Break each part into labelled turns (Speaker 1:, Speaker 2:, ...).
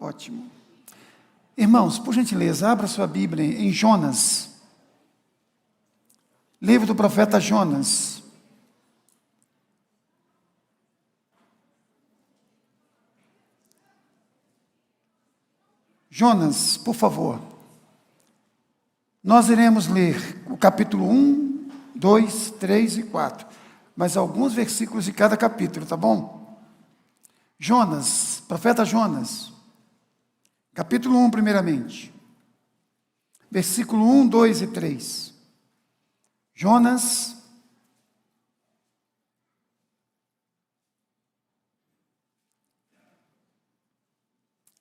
Speaker 1: Ótimo. Irmãos, por gentileza, abra sua Bíblia em Jonas. Livro do profeta Jonas. Jonas, por favor. Nós iremos ler o capítulo 1, 2, 3 e 4. Mas alguns versículos de cada capítulo, tá bom? Jonas, profeta Jonas. Capítulo 1, primeiramente. Versículo 1, 2 e 3. Jonas,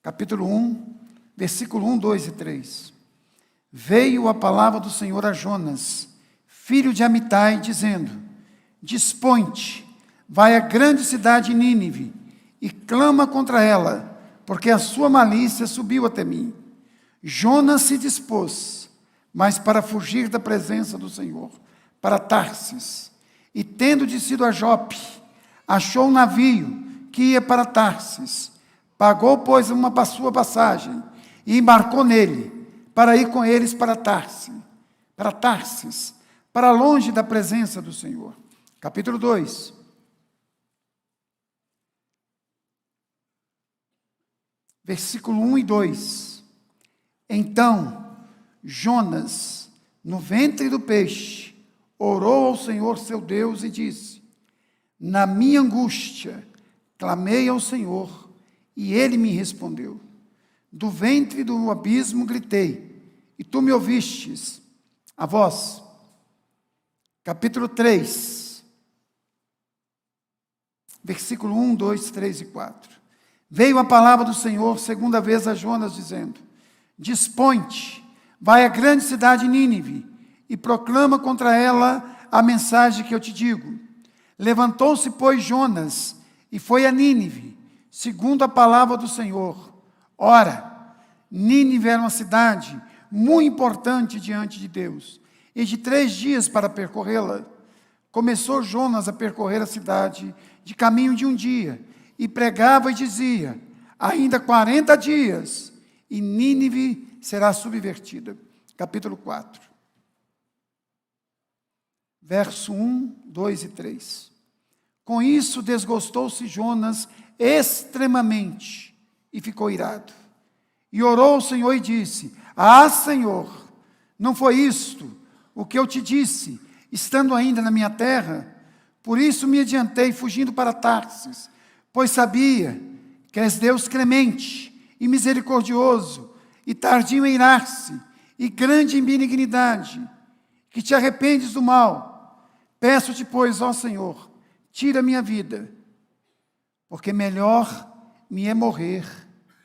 Speaker 1: capítulo 1, versículo 1, 2 e 3. Veio a palavra do Senhor a Jonas, filho de Amitai, dizendo: Dispõe-te, vai à grande cidade Nínive, e clama contra ela, porque a sua malícia subiu até mim. Jonas se dispôs, mas para fugir da presença do Senhor, para Tarsis, e tendo descido a Jope, achou um navio que ia para Tarsis. Pagou, pois, uma sua passagem, e embarcou nele, para ir com eles para Tarsis, para longe da presença do Senhor. Capítulo 2. Versículo 1 e 2. Então, Jonas, no ventre do peixe, orou ao Senhor seu Deus e disse: Na minha angústia, clamei ao Senhor, e ele me respondeu. Do ventre do abismo gritei, e tu me ouvistes a voz. Capítulo 3. Versículo 1, 2, 3 e 4. Veio a palavra do Senhor segunda vez a Jonas, dizendo: Dispõe-te, vai à grande cidade Nínive, e proclama contra ela a mensagem que eu te digo. Levantou-se, pois, Jonas, e foi a Nínive, segundo a palavra do Senhor. Ora, Nínive era uma cidade muito importante diante de Deus, e de 3 dias para percorrê-la. Começou Jonas a percorrer a cidade de caminho de um dia, e pregava e dizia: ainda 40 dias, e Nínive será subvertida. Capítulo 4. Verso 1, 2 e 3. Com isso desgostou-se Jonas extremamente, e ficou irado. E orou ao Senhor e disse: Ah, Senhor, não foi isto o que eu te disse, estando ainda na minha terra? Por isso me adiantei, fugindo para Tarsis, pois sabia que és Deus clemente e misericordioso, e tardio em irar-se, e grande em benignidade, que te arrependes do mal. Peço-te, pois, ó Senhor, tira a minha vida, porque melhor me é morrer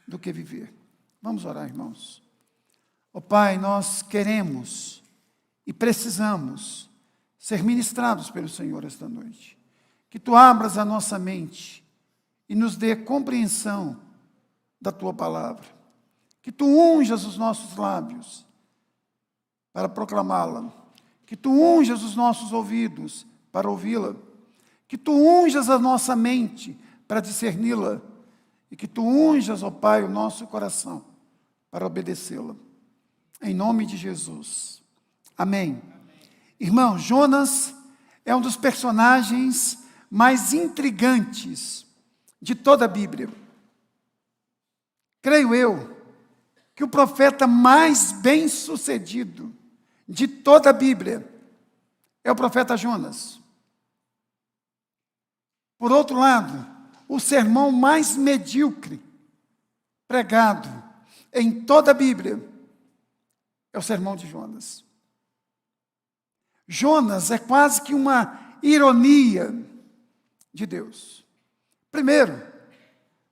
Speaker 1: do que viver. Vamos orar, irmãos. Ó Pai, nós queremos e precisamos ser ministrados pelo Senhor esta noite. Que Tu abras a nossa mente e nos dê compreensão da Tua palavra. Que Tu unjas os nossos lábios para proclamá-la. Que Tu unjas os nossos ouvidos para ouvi-la. Que Tu unjas a nossa mente para discerni-la. E que Tu unjas, ó Pai, o nosso coração para obedecê-la. Em nome de Jesus. Amém. Irmão, Jonas é um dos personagens mais intrigantes de toda a Bíblia. Creio eu que o profeta mais bem-sucedido de toda a Bíblia é o profeta Jonas. Por outro lado, o sermão mais medíocre pregado em toda a Bíblia é o sermão de Jonas. Jonas é quase que uma ironia de Deus. Primeiro,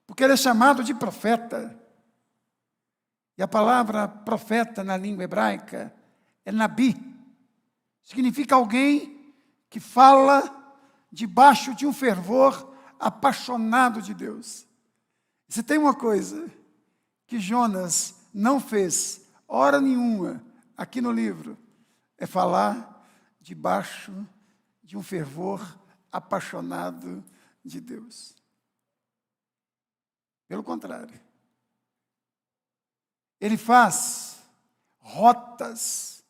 Speaker 1: porque ele é chamado de profeta. E a palavra profeta na língua hebraica é nabi. Significa alguém que fala debaixo de um fervor apaixonado de Deus. Se tem uma coisa que Jonas não fez, hora nenhuma, aqui no livro, é falar debaixo de um fervor apaixonado de Deus. Pelo contrário, ele faz rotas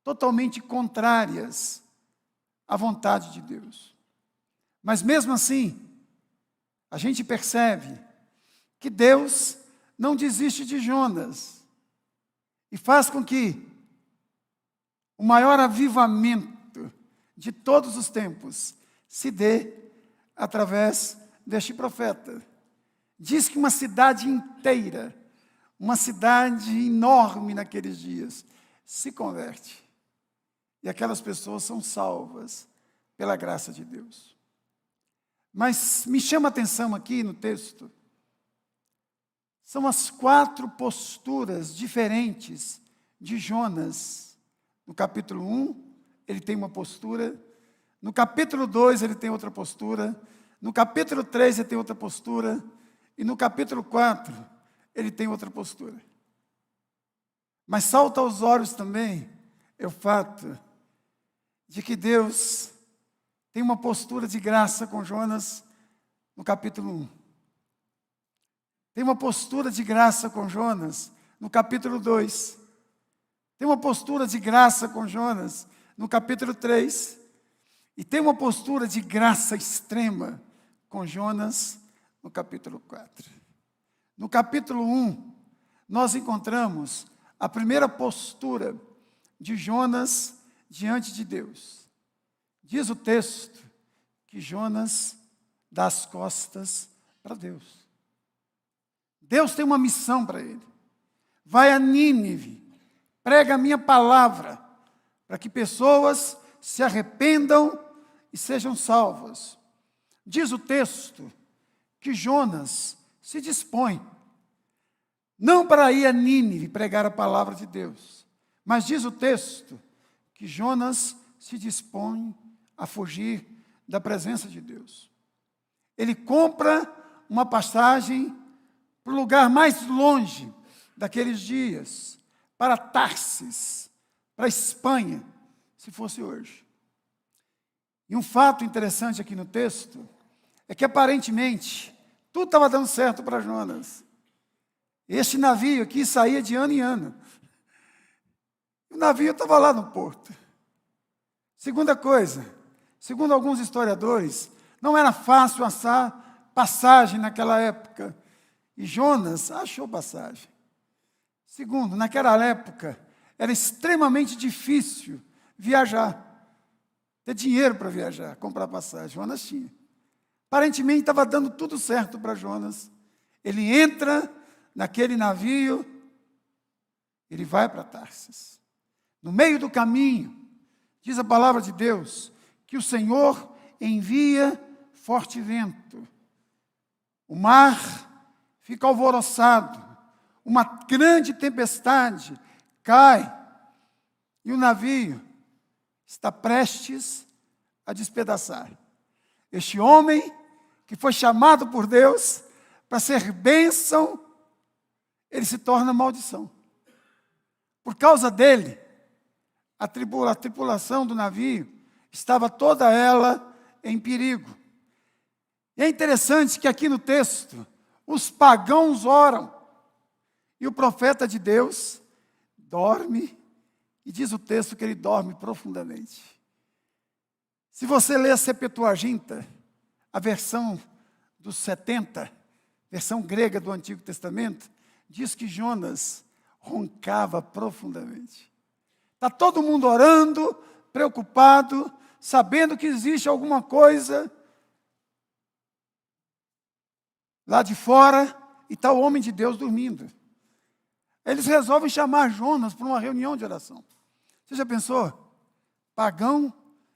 Speaker 1: totalmente contrárias à vontade de Deus. Mas mesmo assim, a gente percebe que Deus não desiste de Jonas e faz com que o maior avivamento de todos os tempos se dê através deste profeta. Diz que uma cidade inteira, uma cidade enorme naqueles dias, se converte. E aquelas pessoas são salvas pela graça de Deus. Mas me chama a atenção aqui no texto, são as 4 posturas diferentes de Jonas. No capítulo 1, ele tem uma postura. No capítulo 2, ele tem outra postura. No capítulo 3, ele tem outra postura. E no capítulo 4, ele tem outra postura. Mas salta aos olhos também é o fato de que Deus tem uma postura de graça com Jonas no capítulo 1. Tem uma postura de graça com Jonas no capítulo 2. Tem uma postura de graça com Jonas no capítulo 3. E tem uma postura de graça extrema com Jonas no capítulo 4. No capítulo 1, nós encontramos a primeira postura de Jonas diante de Deus. Diz o texto que Jonas dá as costas para Deus. Deus tem uma missão para ele. Vai a Nínive, prega a minha palavra, para que pessoas se arrependam e sejam salvas. Diz o texto que Jonas se dispõe, não para ir a Nínive pregar a palavra de Deus, mas diz o texto que Jonas se dispõe a fugir da presença de Deus. Ele compra uma passagem para o lugar mais longe daqueles dias, para Tarsis, para a Espanha, se fosse hoje. E um fato interessante aqui no texto é que aparentemente tudo estava dando certo para Jonas. Este navio aqui saía de ano em ano. O navio estava lá no porto. Segunda coisa, segundo alguns historiadores, não era fácil achar passagem naquela época. E Jonas achou passagem. Segundo, naquela época, era extremamente difícil viajar. Ter dinheiro para viajar, comprar passagem. Jonas tinha. Aparentemente estava dando tudo certo para Jonas. Ele entra naquele navio, ele vai para Tarsis. No meio do caminho, diz a palavra de Deus, que o Senhor envia forte vento. O mar fica alvoroçado, uma grande tempestade cai, e o navio está prestes a despedaçar. Este homem, que foi chamado por Deus para ser bênção, ele se torna maldição. Por causa dele, a tripulação do navio estava toda ela em perigo. E é interessante que aqui no texto, os pagãos oram, e o profeta de Deus dorme, e diz o texto que ele dorme profundamente. Se você ler a Septuaginta, a versão dos 70, versão grega do Antigo Testamento, diz que Jonas roncava profundamente. Está todo mundo orando, preocupado, sabendo que existe alguma coisa lá de fora, e está o homem de Deus dormindo. Eles resolvem chamar Jonas para uma reunião de oração. Você já pensou? Pagão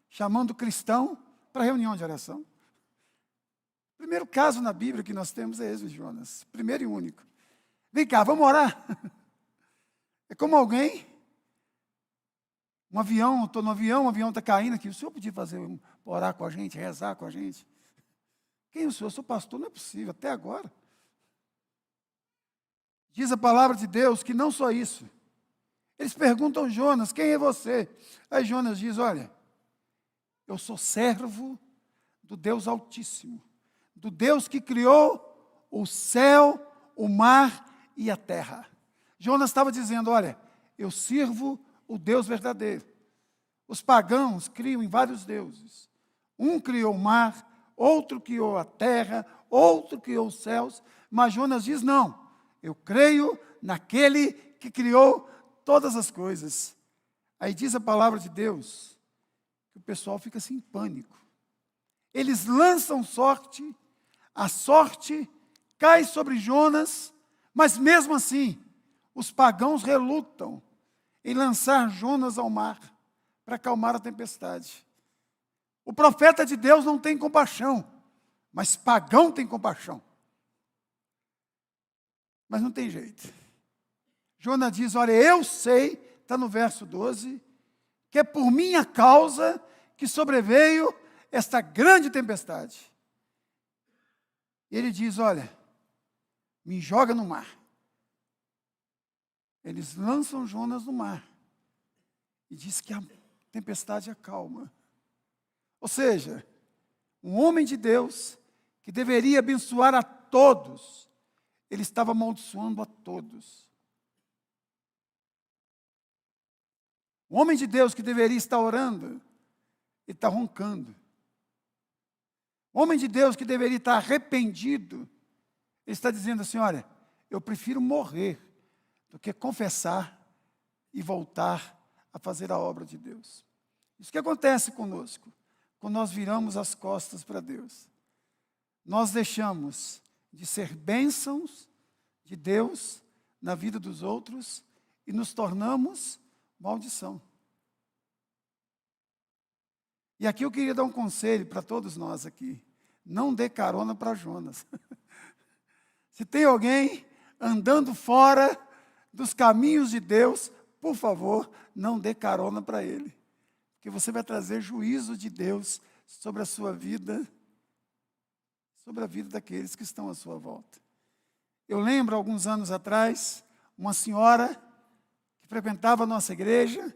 Speaker 1: chamando cristão para reunião de oração. O primeiro caso na Bíblia que nós temos é esse de Jonas. Primeiro e único. Vem cá, vamos orar. É como alguém, um avião, estou no avião, o avião está caindo aqui. O senhor podia orar com a gente, rezar com a gente? Quem é o senhor? Eu sou pastor, não é possível, até agora. Diz a palavra de Deus que não só isso. Eles perguntam a Jonas, quem é você? Aí Jonas diz, olha, eu sou servo do Deus Altíssimo, do Deus que criou o céu, o mar e a terra. Jonas estava dizendo, olha, eu sirvo o Deus verdadeiro. Os pagãos criam em vários deuses. Um criou o mar, outro criou a terra, outro criou os céus. Mas Jonas diz, não, eu creio naquele que criou todas as coisas. Aí diz a palavra de Deus, que o pessoal fica assim em pânico. Eles lançam sorte, a sorte cai sobre Jonas, mas mesmo assim, os pagãos relutam em lançar Jonas ao mar, para acalmar a tempestade. O profeta de Deus não tem compaixão, mas pagão tem compaixão. Mas não tem jeito. Jonas diz, olha, eu sei, está no verso 12, que é por minha causa que sobreveio esta grande tempestade. E ele diz, olha, me joga no mar. Eles lançam Jonas no mar. E diz que a tempestade acalma. Ou seja, um homem de Deus, que deveria abençoar a todos, ele estava amaldiçoando a todos. Um homem de Deus que deveria estar orando, ele está roncando. Um homem de Deus que deveria estar arrependido, ele está dizendo assim, olha, eu prefiro morrer do que confessar e voltar a fazer a obra de Deus. Isso que acontece conosco, quando nós viramos as costas para Deus. Nós deixamos de ser bênçãos de Deus na vida dos outros e nos tornamos maldição. E aqui eu queria dar um conselho para todos nós aqui. Não dê carona para Jonas. Se tem alguém andando fora dos caminhos de Deus, por favor, não dê carona para ele. Porque você vai trazer juízo de Deus sobre a sua vida, sobre a vida daqueles que estão à sua volta. Eu lembro, alguns anos atrás, uma senhora que frequentava a nossa igreja.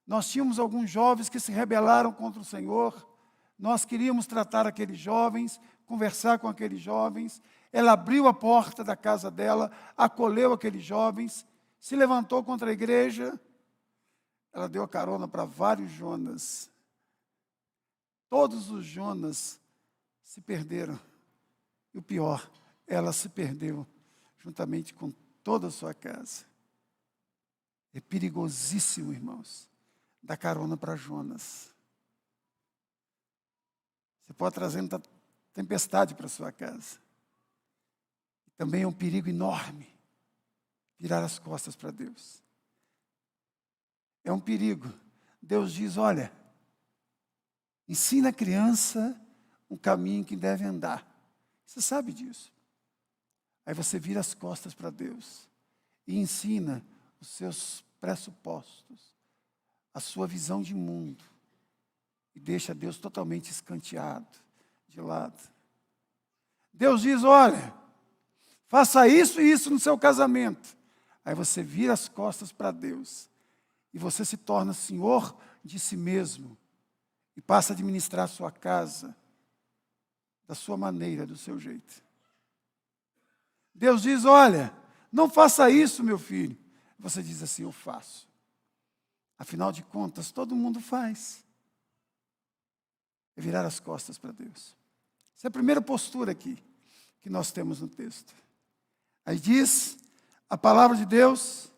Speaker 1: Nós tínhamos alguns jovens que se rebelaram contra o Senhor. Nós queríamos tratar aqueles jovens, conversar com aqueles jovens. Ela abriu a porta da casa dela, acolheu aqueles jovens, se levantou contra a igreja. Ela deu a carona para vários Jonas. Todos os Jonas se perderam. E o pior, ela se perdeu juntamente com toda a sua casa. É perigosíssimo, irmãos, dar carona para Jonas. Você pode trazer uma tempestade para a sua casa. Também é um perigo enorme virar as costas para Deus. É um perigo. Deus diz, olha, ensina a criança um caminho que deve andar. Você sabe disso. Aí você vira as costas para Deus e ensina os seus pressupostos, a sua visão de mundo, e deixa Deus totalmente escanteado, de lado. Deus diz, olha, faça isso e isso no seu casamento. Aí você vira as costas para Deus, e você se torna senhor de si mesmo, e passa a administrar a sua casa, da sua maneira, do seu jeito. Deus diz, olha, não faça isso, meu filho. Você diz assim, eu faço. Afinal de contas, todo mundo faz. É virar as costas para Deus. Essa é a primeira postura aqui, que nós temos no texto. Aí diz, a palavra de Deus,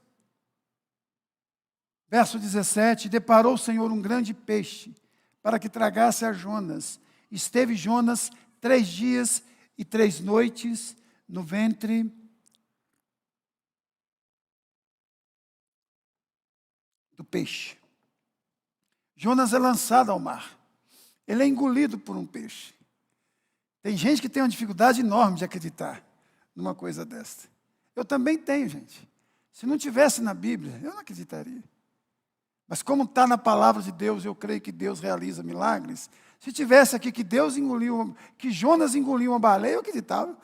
Speaker 1: verso 17, deparou o Senhor um grande peixe, para que tragasse a Jonas. Esteve Jonas 3 dias e 3 noites no ventre do peixe. Jonas é lançado ao mar. Ele é engolido por um peixe. Tem gente que tem uma dificuldade enorme de acreditar numa coisa desta. Eu também tenho, gente. Se não tivesse na Bíblia, eu não acreditaria. Mas como está na palavra de Deus, eu creio que Deus realiza milagres. Se tivesse aqui que Jonas engoliu uma baleia, eu acreditava.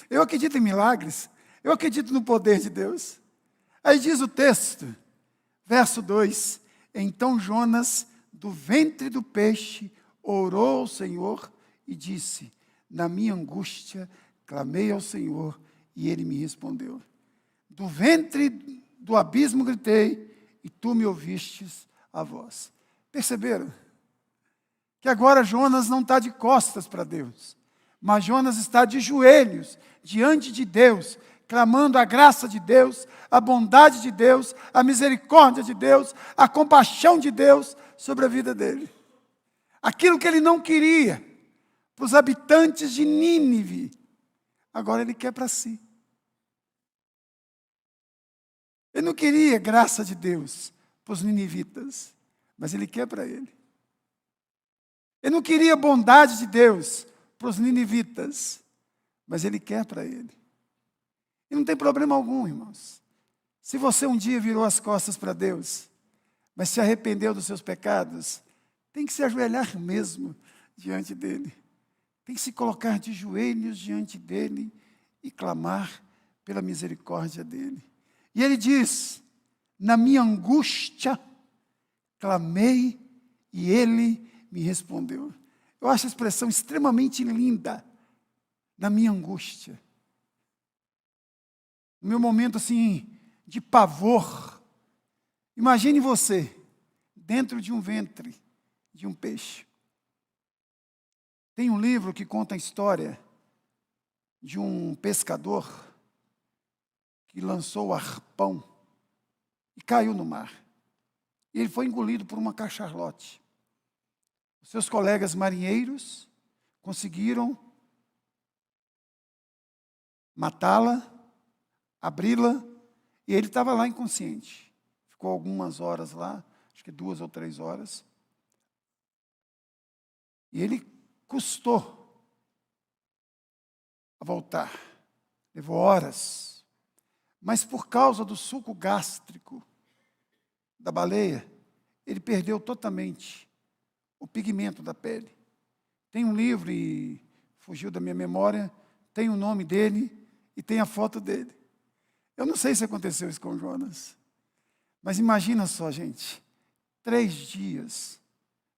Speaker 1: Eu acredito em milagres. Eu acredito no poder de Deus. Aí diz o texto, verso 2, então Jonas, do ventre do peixe, orou ao Senhor e disse, na minha angústia, clamei ao Senhor e Ele me respondeu. Do ventre do abismo gritei, e tu me ouvistes a voz. Perceberam? Que agora Jonas não está de costas para Deus, mas Jonas está de joelhos diante de Deus, clamando a graça de Deus, a bondade de Deus, a misericórdia de Deus, a compaixão de Deus sobre a vida dele. Aquilo que ele não queria para os habitantes de Nínive, agora ele quer para si. Ele não queria graça de Deus para os ninivitas, mas ele quer para ele. Ele não queria bondade de Deus para os ninivitas, mas ele quer para ele. E não tem problema algum, irmãos. Se você um dia virou as costas para Deus, mas se arrependeu dos seus pecados, tem que se ajoelhar mesmo diante dele. Tem que se colocar de joelhos diante dele e clamar pela misericórdia dele. E ele diz, na minha angústia, clamei e ele me respondeu. Eu acho a expressão extremamente linda, na minha angústia. No meu momento assim, de pavor. Imagine você, dentro de um ventre de um peixe. Tem um livro que conta a história de um pescador que lançou o arpão e caiu no mar. E ele foi engolido por uma cachalote. Os seus colegas marinheiros conseguiram matá-la, abri-la, e ele estava lá inconsciente. Ficou algumas horas lá, acho que 2 ou 3 horas. E ele custou a voltar. Levou horas. Mas por causa do suco gástrico da baleia, ele perdeu totalmente o pigmento da pele. Tem um livro, e fugiu da minha memória, tem o nome dele e tem a foto dele. Eu não sei se aconteceu isso com Jonas, mas imagina só, gente, 3 dias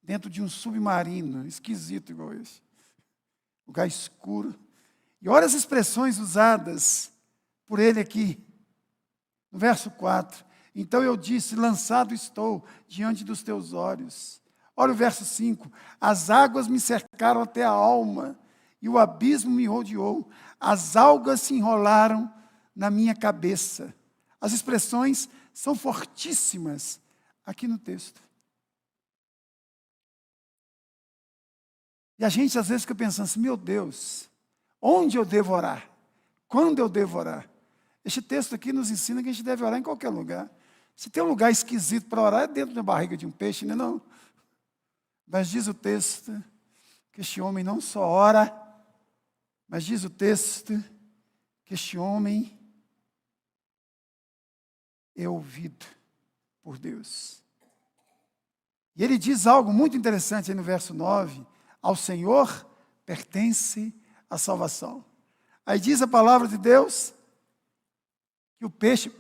Speaker 1: dentro de um submarino, esquisito igual esse, lugar escuro. E olha as expressões usadas por ele aqui, no verso 4. Então eu disse, lançado estou diante dos teus olhos. Olha o verso 5. As águas me cercaram até a alma, e o abismo me rodeou. As algas se enrolaram na minha cabeça. As expressões são fortíssimas aqui no texto. E a gente às vezes fica pensando assim, meu Deus, onde eu devo orar? Quando eu devo orar? Este texto aqui nos ensina que a gente deve orar em qualquer lugar. Se tem um lugar esquisito para orar, é dentro da barriga de um peixe, não. Mas diz o texto que este homem não só ora, mas diz o texto que este homem é ouvido por Deus. E ele diz algo muito interessante aí no verso 9, ao Senhor pertence a salvação. Aí diz a palavra de Deus que o peixe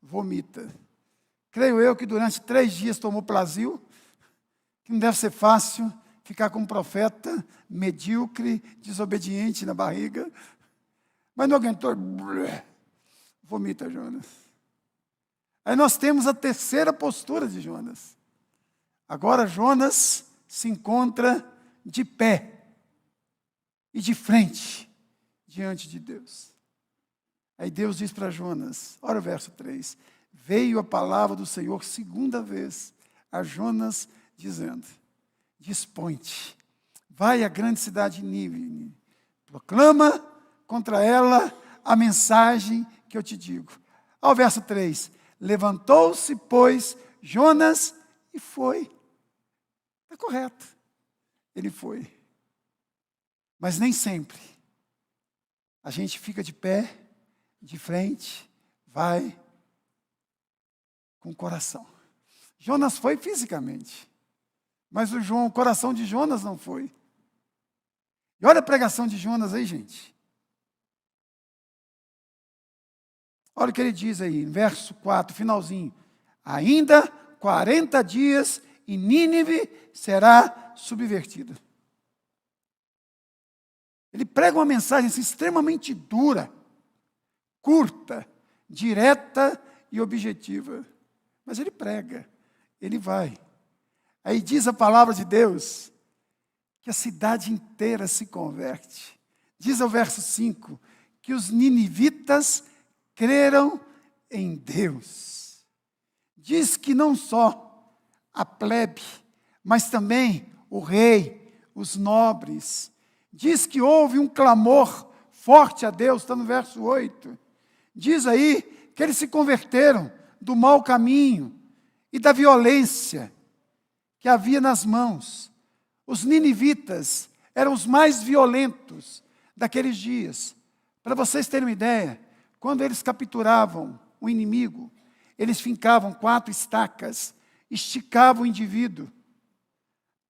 Speaker 1: vomita. Creio eu que durante 3 dias tomou plasil, que não deve ser fácil ficar com um profeta medíocre, desobediente na barriga. Mas não aguentou, vomita Jonas. Aí nós temos a terceira postura de Jonas. Agora Jonas se encontra de pé e de frente diante de Deus. Aí Deus diz para Jonas, olha o verso 3, veio a palavra do Senhor 2ª vez a Jonas, dizendo, dispõe-te, vai à grande cidade de Nínive, proclama contra ela a mensagem que eu te digo. Ao verso 3, levantou-se, pois, Jonas e foi. Está correto, ele foi. Mas nem sempre a gente fica de pé, de frente, vai com o coração. Jonas foi fisicamente, mas o coração de Jonas não foi. E olha a pregação de Jonas aí, gente. Olha o que ele diz aí, verso 4, finalzinho. Ainda 40 dias e Nínive será subvertida. Ele prega uma mensagem assim, extremamente dura, curta, direta e objetiva. Mas ele prega, ele vai. Aí diz a palavra de Deus que a cidade inteira se converte. Diz ao verso 5 que os ninivitas creram em Deus. Diz que não só a plebe, mas também o rei, os nobres. Diz que houve um clamor forte a Deus, está no verso 8. Diz aí que eles se converteram do mau caminho e da violência que havia nas mãos. Os ninivitas eram os mais violentos daqueles dias. Para vocês terem uma ideia, quando eles capturavam o inimigo, eles fincavam 4 estacas, esticavam o indivíduo,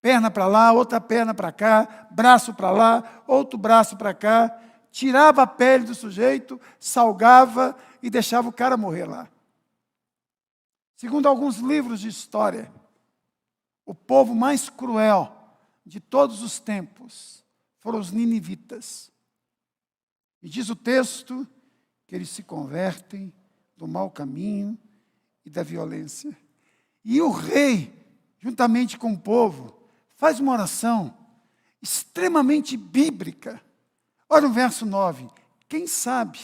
Speaker 1: perna para lá, outra perna para cá, braço para lá, outro braço para cá, tirava a pele do sujeito, salgava e deixava o cara morrer lá. Segundo alguns livros de história, o povo mais cruel de todos os tempos foram os ninivitas. E diz o texto que eles se convertem do mau caminho e da violência. E o rei, juntamente com o povo, faz uma oração extremamente bíblica. Olha o verso 9. Quem sabe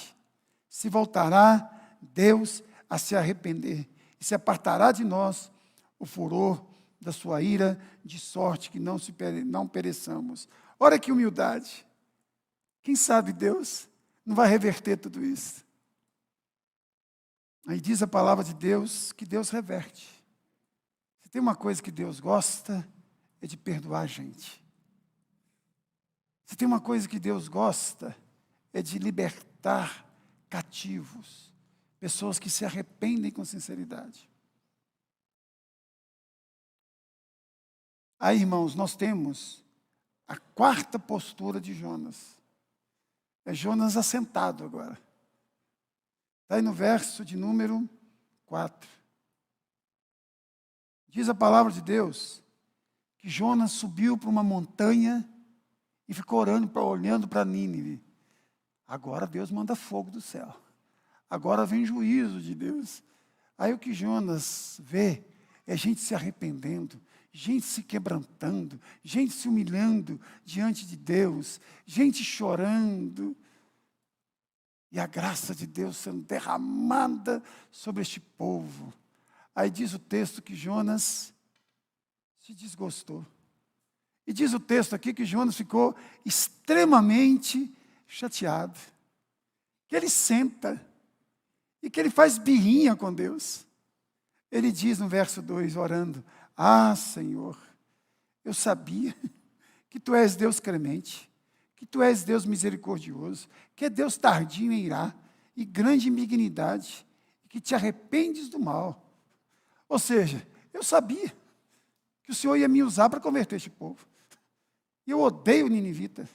Speaker 1: se voltará Deus a se arrepender e se apartará de nós o furor da sua ira, de sorte que não pereçamos. Olha que humildade. Quem sabe Deus não vai reverter tudo isso. Aí diz a palavra de Deus que Deus reverte. Se tem uma coisa que Deus gosta, é de perdoar a gente. Se tem uma coisa que Deus gosta, é de libertar cativos, pessoas que se arrependem com sinceridade. Aí, irmãos, nós temos a 4ª postura de Jonas. É Jonas assentado agora. Está aí no verso de número 4. Diz a palavra de Deus que Jonas subiu para uma montanha e ficou olhando para Nínive. Agora Deus manda fogo do céu. Agora vem juízo de Deus. Aí o que Jonas vê é gente se arrependendo, gente se quebrantando, gente se humilhando diante de Deus, gente chorando. E a graça de Deus sendo derramada sobre este povo. Aí diz o texto que Jonas se desgostou. E diz o texto aqui que Jonas ficou extremamente chateado. Que ele senta e que ele faz birrinha com Deus. Ele diz no verso 2, orando: Ah, Senhor, eu sabia que Tu és Deus clemente, que Tu és Deus misericordioso, que é Deus tardio em irar e grande em benignidade, e que Te arrependes do mal. Ou seja, eu sabia que o Senhor ia me usar para converter este povo. E eu odeio o ninivita.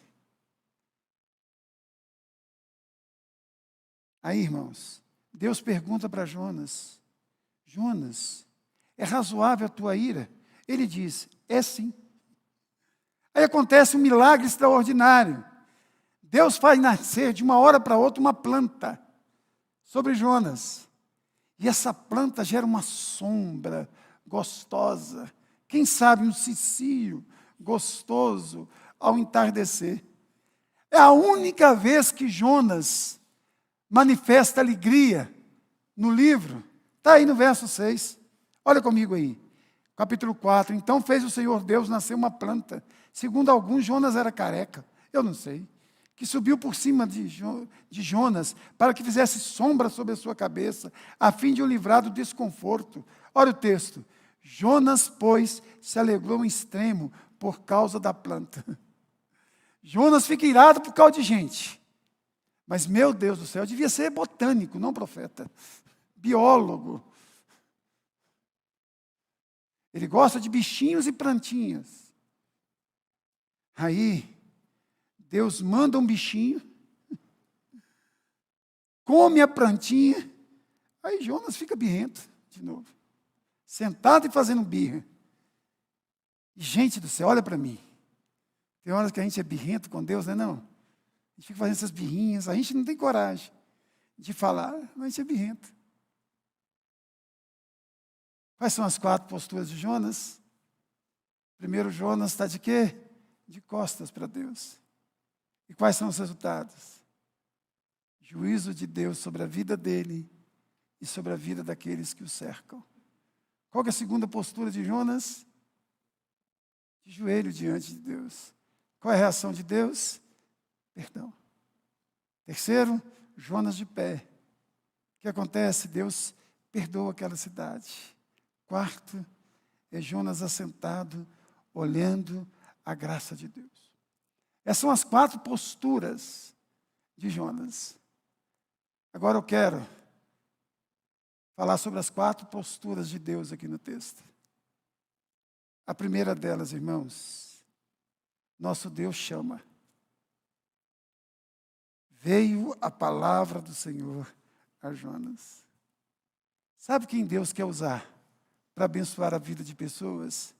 Speaker 1: Aí, irmãos, Deus pergunta para Jonas: Jonas, é razoável a tua ira? Ele diz: é sim. Aí acontece um milagre extraordinário. Deus faz nascer de uma hora para outra uma planta sobre Jonas. E essa planta gera uma sombra gostosa. Quem sabe um cicio gostoso ao entardecer. É a única vez que Jonas manifesta alegria no livro. Está aí no verso 6. Olha comigo aí. Capítulo 4. Então fez o Senhor Deus nascer uma planta. Segundo alguns, Jonas era careca. Eu não sei. Que subiu por cima de Jonas para que fizesse sombra sobre a sua cabeça, a fim de o livrar do desconforto. Olha o texto. Jonas, pois, se alegrou em extremo por causa da planta. Jonas fica irado por causa de gente. Mas, meu Deus do céu, eu devia ser botânico, não profeta. Biólogo. Ele gosta de bichinhos e plantinhas. Aí, Deus manda um bichinho, come a plantinha, aí Jonas fica birrento de novo. Sentado e fazendo birra. Gente do céu, olha para mim. Tem horas que a gente é birrento com Deus, não é não? A gente fica fazendo essas birrinhas, a gente não tem coragem. de falar, mas a gente é birrento. Quais são as 4 posturas de Jonas? Primeiro, Jonas está de quê? De costas para Deus. E quais são os resultados? Juízo de Deus sobre a vida dele e sobre a vida daqueles que o cercam. Qual que é a segunda postura de Jonas? De joelho diante de Deus. Qual é a reação de Deus? Perdão. Terceiro, Jonas de pé. O que acontece? Deus perdoa aquela cidade. Quarto, é Jonas assentado, olhando a graça de Deus. Essas são as 4 posturas de Jonas. Agora eu quero falar sobre as 4 posturas de Deus aqui no texto. A primeira delas, irmãos, nosso Deus chama. Veio a palavra do Senhor a Jonas. Sabe quem Deus quer usar para abençoar a vida de pessoas?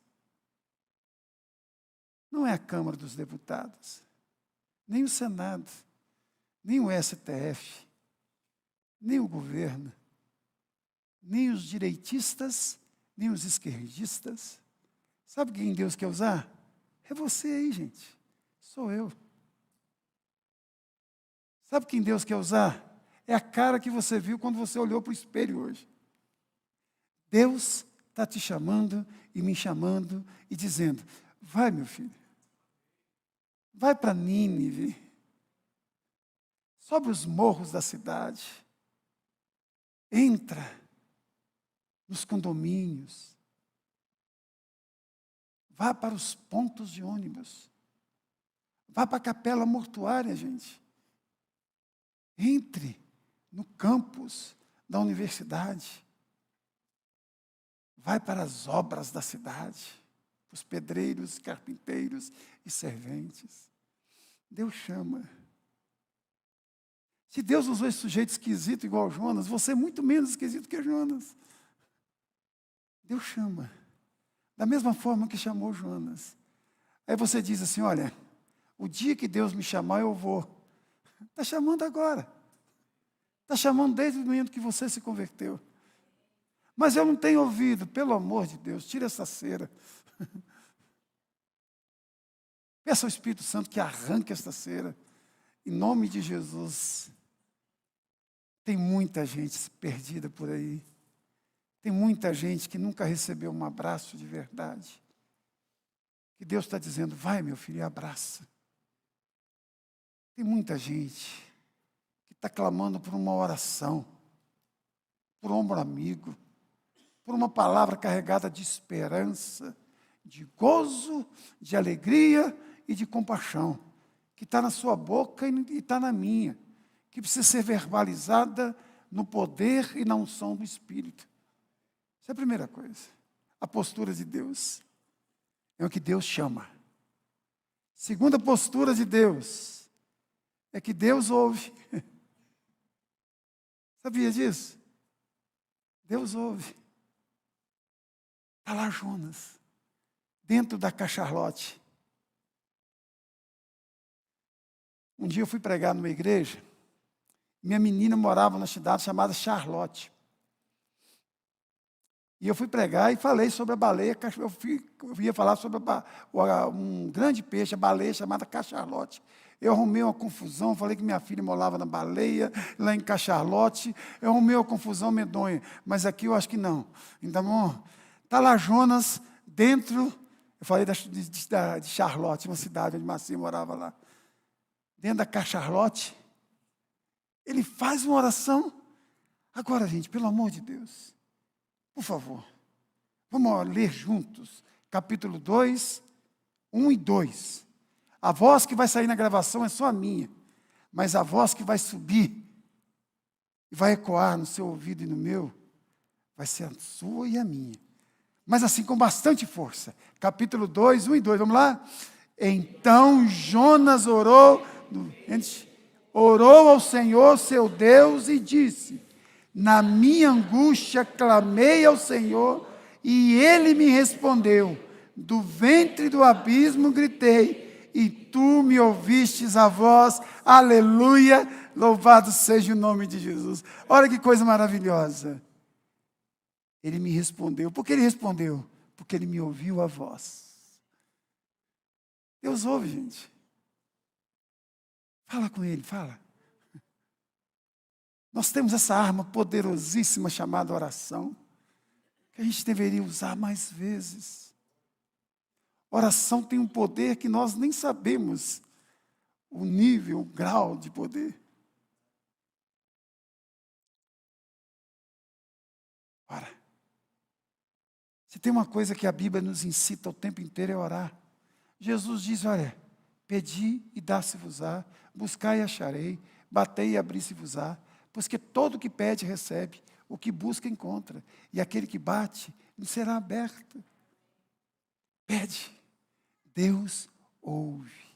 Speaker 1: Não é a Câmara dos Deputados, nem o Senado, nem o STF, nem o governo, nem os direitistas, nem os esquerdistas. Sabe quem Deus quer usar? É você aí, gente. Sou eu. Sabe quem Deus quer usar? É a cara que você viu quando você olhou para o espelho hoje. Deus está te chamando e me chamando e dizendo, vai, meu filho, vai para Nínive, sobe os morros da cidade, entra nos condomínios, vá para os pontos de ônibus, vá para a capela mortuária, gente. Entre no campus da universidade. Vai para as obras da cidade, os pedreiros, carpinteiros e serventes. Deus chama. Se Deus usou esse sujeito esquisito igual Jonas, você é muito menos esquisito que Jonas. Deus chama. Da mesma forma que chamou Jonas. Aí você diz assim, olha, o dia que Deus me chamar, eu vou. Está chamando agora. Está chamando desde o momento que você se converteu. Mas eu não tenho ouvido. Pelo amor de Deus, tira essa cera. Peça ao Espírito Santo que arranque essa cera. Em nome de Jesus. Tem muita gente perdida por aí. Tem muita gente que nunca recebeu um abraço de verdade. Que Deus está dizendo, vai, meu filho, e abraça. Tem muita gente que está clamando por uma oração, por um ombro amigo, por uma palavra carregada de esperança, de gozo, de alegria e de compaixão, que está na sua boca e está na minha, que precisa ser verbalizada no poder e na unção do Espírito. Essa é a primeira coisa. A postura de Deus é o que Deus chama. Segunda postura de Deus é que Deus ouve. Sabia disso? Deus ouve. Está lá Jonas, dentro da cacharlote. Um dia eu fui pregar numa igreja, minha menina morava numa cidade chamada Charlotte. E eu fui pregar e falei sobre a baleia, eu ia falar sobre um grande peixe, a baleia chamada cacharlote. Eu arrumei uma confusão, falei que minha filha morava na baleia, lá em Cacharlote, eu arrumei uma confusão medonha, mas aqui eu acho que não. Então, está lá Jonas dentro, eu falei de Charlotte, uma cidade onde Marcinha morava lá, dentro da Cacharlote, ele faz uma oração. Agora, gente, pelo amor de Deus, por favor, vamos ler juntos, capítulo 2, 1 e 2. A voz que vai sair na gravação é só a minha, mas a voz que vai subir e vai ecoar no seu ouvido e no meu, vai ser a sua e a minha. Mas assim, com bastante força. Capítulo 2, 1 e 2, vamos lá? Então Jonas orou ao Senhor, seu Deus, e disse, na minha angústia clamei ao Senhor, e Ele me respondeu. Do ventre do abismo gritei, e tu me ouvistes a voz, aleluia, louvado seja o nome de Jesus. Olha que coisa maravilhosa. Ele me respondeu. Por que ele respondeu? Porque ele me ouviu a voz. Deus ouve, gente. Fala com ele, fala. Nós temos essa arma poderosíssima chamada oração, que a gente deveria usar mais vezes. Oração tem um poder que nós nem sabemos o nível, o grau de poder. Ora, se tem uma coisa que a Bíblia nos incita o tempo inteiro é orar. Jesus diz, olha, pedi e dá-se-vos-á, buscai e acharei, batei e abri-se-vos-á, pois que todo o que pede recebe, o que busca encontra, e aquele que bate lhe será aberto. Pede, Deus ouve.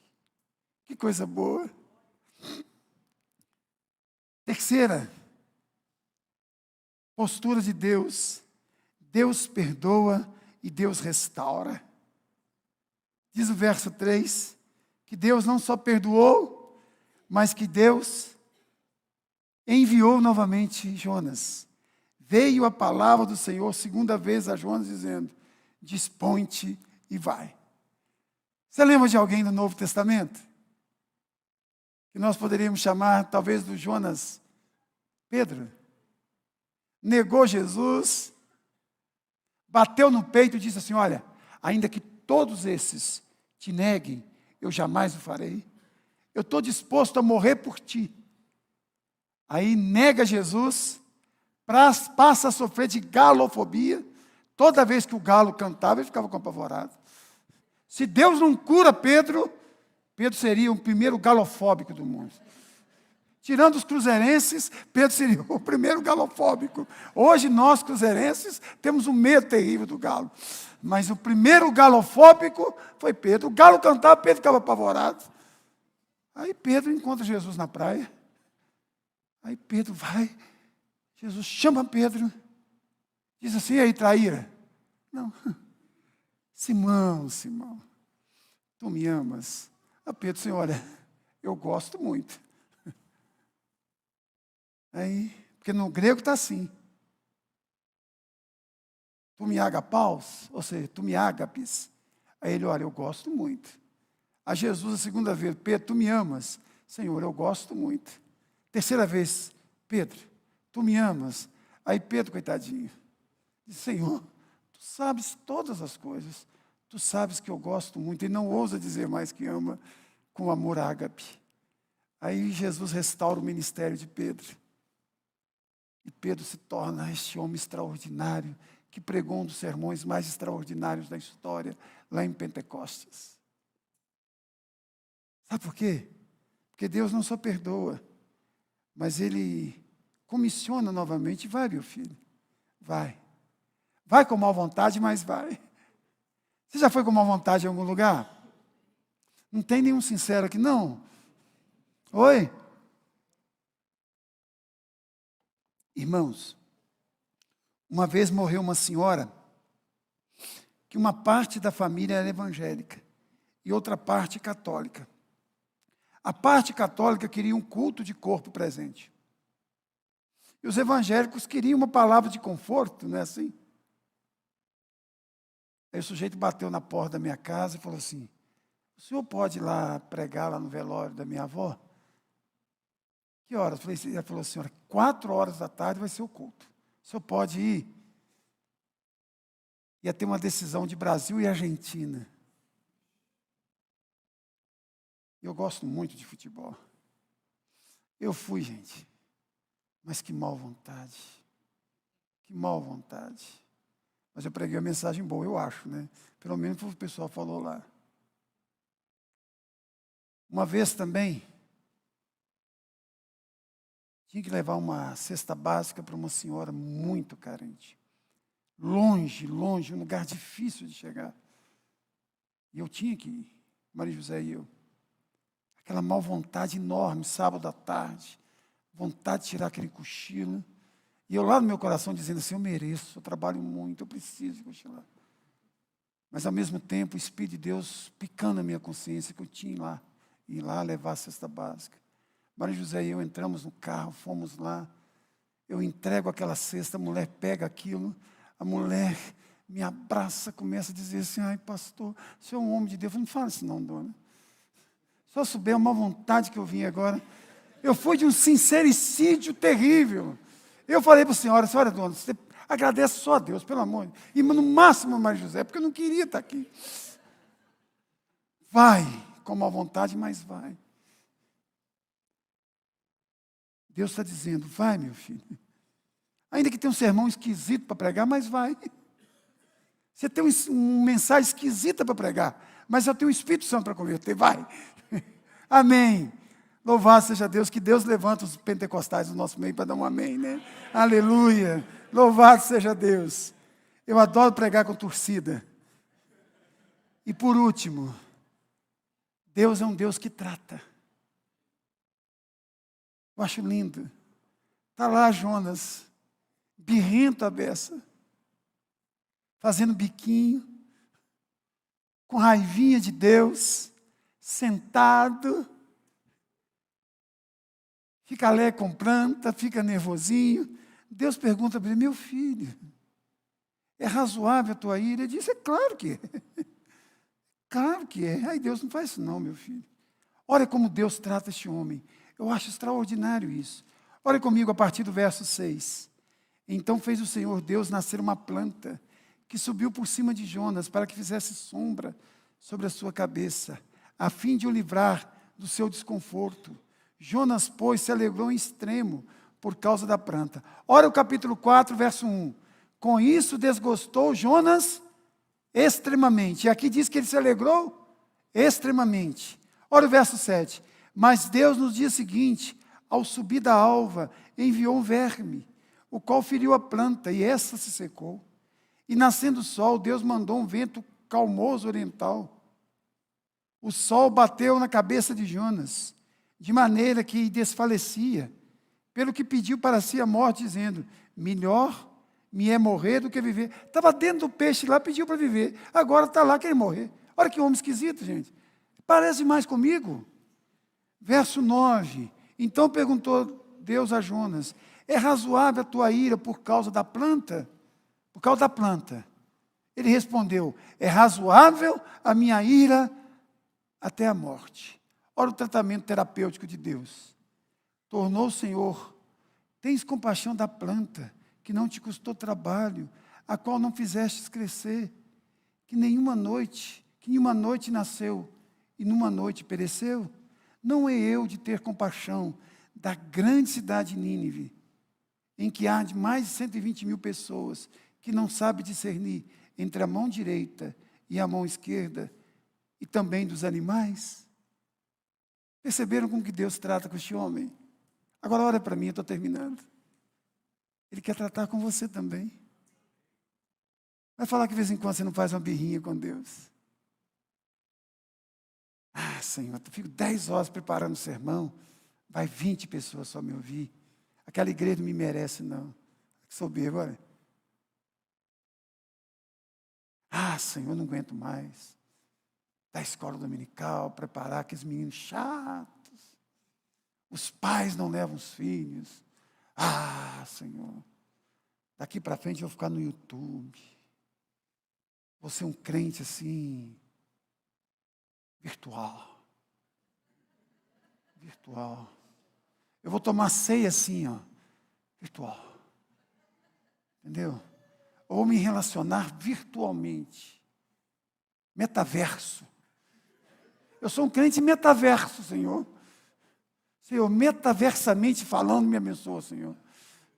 Speaker 1: Que coisa boa. Terceira postura de Deus. Deus perdoa e Deus restaura. Diz o verso 3, que Deus não só perdoou, mas que Deus enviou novamente Jonas. Veio a palavra do Senhor segunda vez a Jonas dizendo, dispõe-te e vai. Você lembra de alguém do Novo Testamento? Que nós poderíamos chamar talvez do Jonas Pedro. Negou Jesus, bateu no peito e disse assim, olha, ainda que todos esses te neguem, eu jamais o farei. Eu estou disposto a morrer por ti. Aí nega Jesus, passa a sofrer de galofobia. Toda vez que o galo cantava, ele ficava apavorado. Se Deus não cura Pedro, Pedro seria o primeiro galofóbico do mundo. Tirando os cruzeirenses, Pedro seria o primeiro galofóbico. Hoje nós, cruzeirenses, temos um medo terrível do galo. Mas o primeiro galofóbico foi Pedro. O galo cantava, Pedro ficava apavorado. Aí Pedro encontra Jesus na praia. Aí Pedro vai, Jesus chama Pedro, diz assim, e aí, traíra? Não. Simão, Simão, tu me amas? A Pedro, Senhor, olha, eu gosto muito. Aí, porque no grego está assim. Tu me agapaus, ou seja, tu me agapes. Aí ele, olha, eu gosto muito. A Jesus, a segunda vez, Pedro, tu me amas? Senhor, eu gosto muito. Terceira vez, Pedro, tu me amas? Aí Pedro, coitadinho, diz, Senhor, tu sabes todas as coisas. Tu sabes que eu gosto muito. E não ousa dizer mais que ama com amor ágape. Aí Jesus restaura o ministério de Pedro. E Pedro se torna este homem extraordinário, que pregou um dos sermões mais extraordinários da história, lá em Pentecostes. Sabe por quê? Porque Deus não só perdoa, mas Ele comissiona novamente. Vai, meu filho, vai. Vai com má vontade, mas vai. Você já foi com má vontade em algum lugar? Não tem nenhum sincero aqui, não? Oi? Irmãos, uma vez morreu uma senhora que uma parte da família era evangélica e outra parte católica. A parte católica queria um culto de corpo presente. E os evangélicos queriam uma palavra de conforto, não é assim? Aí o sujeito bateu na porta da minha casa e falou assim, o senhor pode ir lá pregar lá no velório da minha avó? Que horas? Ele falou assim, 4 horas da tarde vai ser o culto. O senhor pode ir? Ia ter uma decisão de Brasil e Argentina. Eu gosto muito de futebol. Eu fui, gente. Mas que mal vontade. Que mal vontade. Mas eu preguei a mensagem boa, eu acho, né? Pelo menos o pessoal falou lá. Uma vez também, tinha que levar uma cesta básica para uma senhora muito carente. Longe, longe, um lugar difícil de chegar. E eu tinha que ir, Maria José e eu. Aquela mal vontade enorme, sábado à tarde. Vontade de tirar aquele cochilo. E eu lá no meu coração dizendo assim, eu mereço, eu trabalho muito, eu preciso de cochilar. Mas, ao mesmo tempo, o Espírito de Deus picando a minha consciência que eu tinha ir lá levar a cesta básica. Maria José e eu entramos no carro, fomos lá. Eu entrego aquela cesta, a mulher pega aquilo, a mulher me abraça, começa a dizer assim: ai, pastor, o senhor é um homem de Deus. Eu não falo isso não, dona. Só souber a má vontade que eu vim agora. Eu fui de um sincericídio terrível. Eu falei para a senhora, dona, você agradece só a Deus, pelo amor de Deus. E no máximo a Maria José, porque eu não queria estar aqui. Vai, com má vontade, mas vai. Deus está dizendo: vai, meu filho. Ainda que tenha um sermão esquisito para pregar, mas vai. Você tem uma mensagem esquisita para pregar, mas eu tenho o Espírito Santo para converter, vai. Amém. Louvado seja Deus, que Deus levanta os pentecostais do nosso meio para dar um amém, né? Aleluia. Louvado seja Deus. Eu adoro pregar com torcida. E por último, Deus é um Deus que trata. Eu acho lindo. Está lá Jonas, birrento a beça, fazendo biquinho, com raivinha de Deus, sentado, fica alegre com planta, fica nervosinho. Deus pergunta para ele: meu filho, é razoável a tua ira? Ele diz: é claro que é. Claro que é. Aí Deus não faz isso não, meu filho. Olha como Deus trata este homem. Eu acho extraordinário isso. Olha comigo a partir do verso 6. Então fez o Senhor Deus nascer uma planta que subiu por cima de Jonas para que fizesse sombra sobre a sua cabeça, a fim de o livrar do seu desconforto. Jonas, pois, se alegrou em extremo por causa da planta. Olha o capítulo 4, verso 1. Com isso desgostou Jonas extremamente. E aqui diz que ele se alegrou extremamente. Olha o verso 7. Mas Deus, no dia seguinte, ao subir da alva, enviou um verme, o qual feriu a planta, e essa se secou. E nascendo o sol, Deus mandou um vento calmoso oriental. O sol bateu na cabeça de Jonas, de maneira que desfalecia, pelo que pediu para si a morte, dizendo: melhor me é morrer do que viver. Estava dentro do peixe lá, pediu para viver. Agora está lá, quer morrer. Olha que homem esquisito, gente. Parece mais comigo. Verso 9. Então perguntou Deus a Jonas: é razoável a tua ira por causa da planta? Por causa da planta. Ele respondeu: é razoável a minha ira até a morte. Olha o tratamento terapêutico de Deus. Tornou o Senhor: tens compaixão da planta, que não te custou trabalho, a qual não fizestes crescer, que nenhuma noite nasceu, e numa noite pereceu? Não é eu de ter compaixão da grande cidade de Nínive, em que há de mais de 120 mil pessoas, que não sabe discernir entre a mão direita e a mão esquerda, e também dos animais? Perceberam como que Deus trata com este homem? Agora olha para mim, eu estou terminando. Ele quer tratar com você também. Vai falar que de vez em quando você não faz uma birrinha com Deus. Ah, Senhor, eu fico 10 horas preparando o sermão, vai 20 pessoas só me ouvir. Aquela igreja não me merece, não. Que soberbo, olha. Ah, Senhor, eu não aguento mais. Da escola dominical, preparar aqueles meninos chatos. Os pais não levam os filhos. Ah, Senhor, daqui para frente eu vou ficar no YouTube. Vou ser um crente assim, virtual. Virtual. Eu vou tomar ceia assim, ó, virtual. Entendeu? Eu vou me relacionar virtualmente. Metaverso. Eu sou um crente metaverso, Senhor. Senhor, metaversamente falando, me abençoa, Senhor.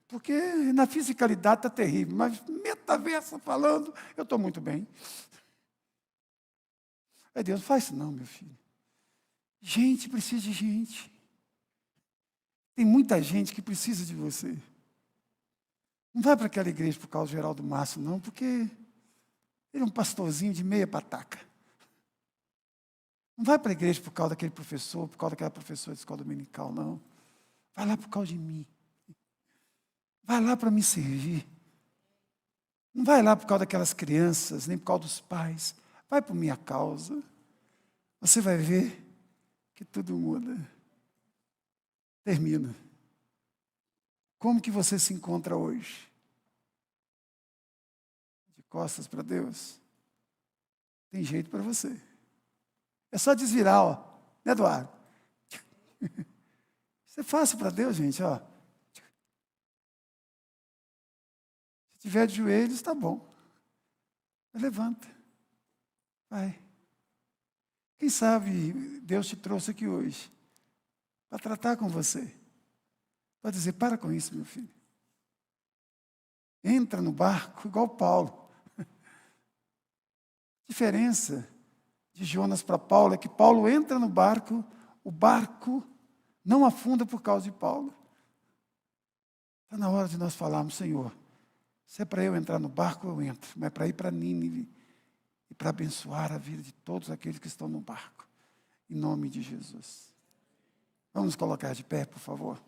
Speaker 1: Porque na fisicalidade está terrível, mas metaverso falando, eu estou muito bem. Aí Deus, faz isso não, meu filho. Gente precisa de gente. Tem muita gente que precisa de você. Não vai para aquela igreja por causa do Geraldo Márcio, não, porque ele é um pastorzinho de meia pataca. Não vai para a igreja por causa daquele professor, por causa daquela professora de escola dominical, não. Vai lá por causa de mim. Vai lá para me servir. Não vai lá por causa daquelas crianças, nem por causa dos pais. vai por minha causa. Você vai ver que tudo muda. Termino. Como que você se encontra hoje? De costas para Deus? Tem jeito para você. É só desvirar, ó. Né, Eduardo? Isso é fácil para Deus, gente, ó. Se tiver de joelhos, está bom. Levanta. Vai. Quem sabe Deus te trouxe aqui hoje para tratar com você. Para dizer, para com isso, meu filho. Entra no barco igual Paulo. A diferença de Jonas para Paulo é que Paulo entra no barco, o barco não afunda por causa de Paulo. Está na hora de nós falarmos, Senhor, se é para eu entrar no barco, eu entro, mas é para ir para Nínive e para abençoar a vida de todos aqueles que estão no barco. Em nome de Jesus. Vamos nos colocar de pé, por favor.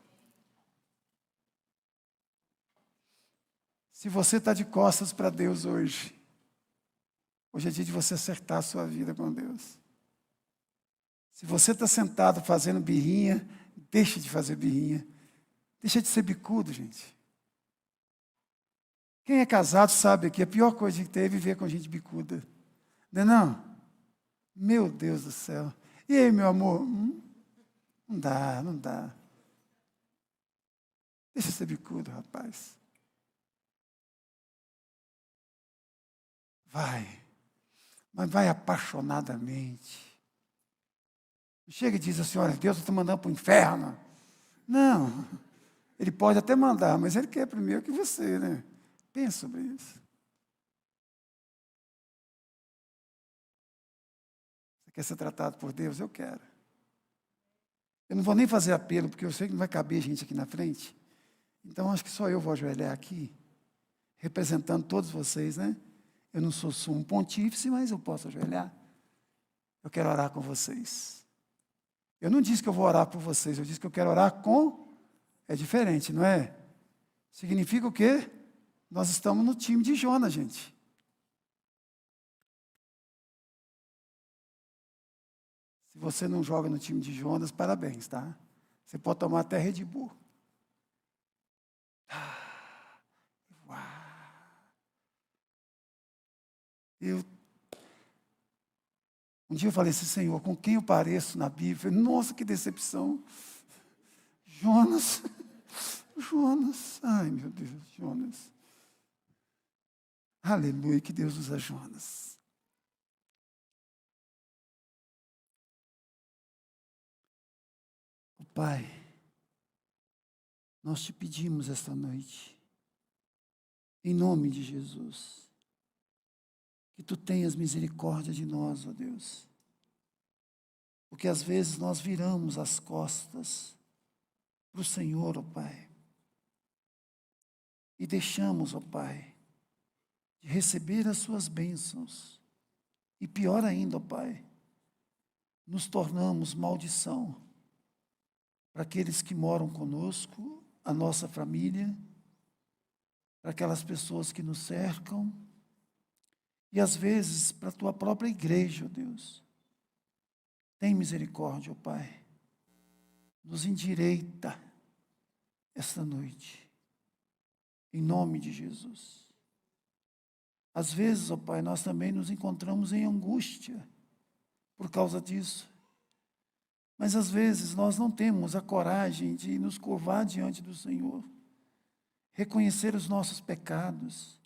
Speaker 1: Se você está de costas para Deus hoje, hoje é dia de você acertar a sua vida com Deus. Se você está sentado fazendo birrinha, deixa de fazer birrinha. Deixa de ser bicudo, gente. Quem é casado sabe que a pior coisa que tem é viver com gente bicuda. Não é não? Meu Deus do céu. E aí, meu amor? Não dá, não dá. Deixa de ser bicudo, rapaz. Vai. Mas vai apaixonadamente. Chega e diz assim, olha, Deus está mandando para o inferno. Não. Ele pode até mandar, mas Ele quer primeiro que você, né? Pensa sobre isso. Você quer ser tratado por Deus? Eu quero. Eu não vou nem fazer apelo, porque eu sei que não vai caber gente aqui na frente. Então, acho que só eu vou ajoelhar aqui, representando todos vocês, né? Eu não sou sumo pontífice, mas eu posso ajoelhar. Eu quero orar com vocês. Eu não disse que eu vou orar por vocês, eu disse que eu quero orar com... É diferente, não é? Significa o quê? Nós estamos no time de Jonas, gente. Se você não joga no time de Jonas, parabéns, tá? Você pode tomar até Red Bull. Um dia eu falei assim, Senhor, com quem eu pareço na Bíblia? Eu falei, nossa, que decepção. Jonas, ai meu Deus, Jonas. Aleluia, que Deus usa Jonas. Pai, nós te pedimos esta noite, em nome de Jesus, que tu tenhas misericórdia de nós, ó Deus, porque às vezes nós viramos as costas para o Senhor, ó Pai, e deixamos, ó Pai, de receber as suas bênçãos, e pior ainda, ó Pai, nos tornamos maldição para aqueles que moram conosco, a nossa família, para aquelas pessoas que nos cercam, e às vezes para a tua própria igreja, ó Deus. Tem misericórdia, ó Pai. Nos endireita esta noite, em nome de Jesus. Às vezes, ó Pai, nós também nos encontramos em angústia por causa disso. Mas às vezes nós não temos a coragem de nos curvar diante do Senhor, reconhecer os nossos pecados.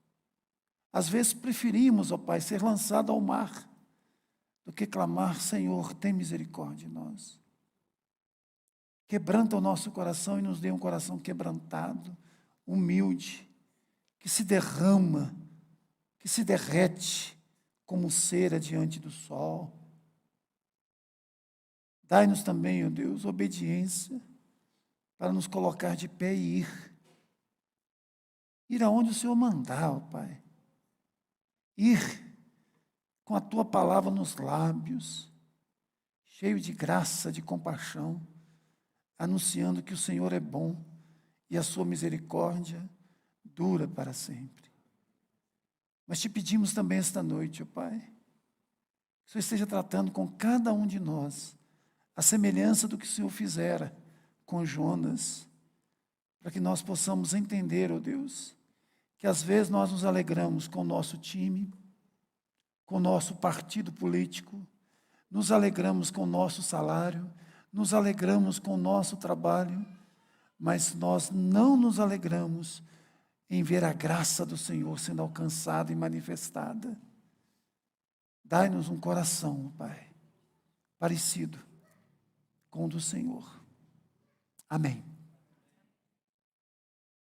Speaker 1: Às vezes preferimos, ó Pai, ser lançado ao mar, do que clamar, Senhor, tem misericórdia de nós. Quebranta o nosso coração e nos dê um coração quebrantado, humilde, que se derrama, que se derrete como cera diante do sol. Dai-nos também, ó Deus, obediência para nos colocar de pé e ir. Ir aonde o Senhor mandar, ó Pai. Ir com a Tua palavra nos lábios, cheio de graça, de compaixão, anunciando que o Senhor é bom e a sua misericórdia dura para sempre. Mas te pedimos também esta noite, ó Pai, que o Senhor esteja tratando com cada um de nós, a semelhança do que o Senhor fizera com Jonas, para que nós possamos entender, ó Deus, que às vezes nós nos alegramos com o nosso time, com o nosso partido político, nos alegramos com o nosso salário, nos alegramos com o nosso trabalho, mas nós não nos alegramos em ver a graça do Senhor sendo alcançada e manifestada. Dai-nos um coração, Pai, parecido com o do Senhor. Amém.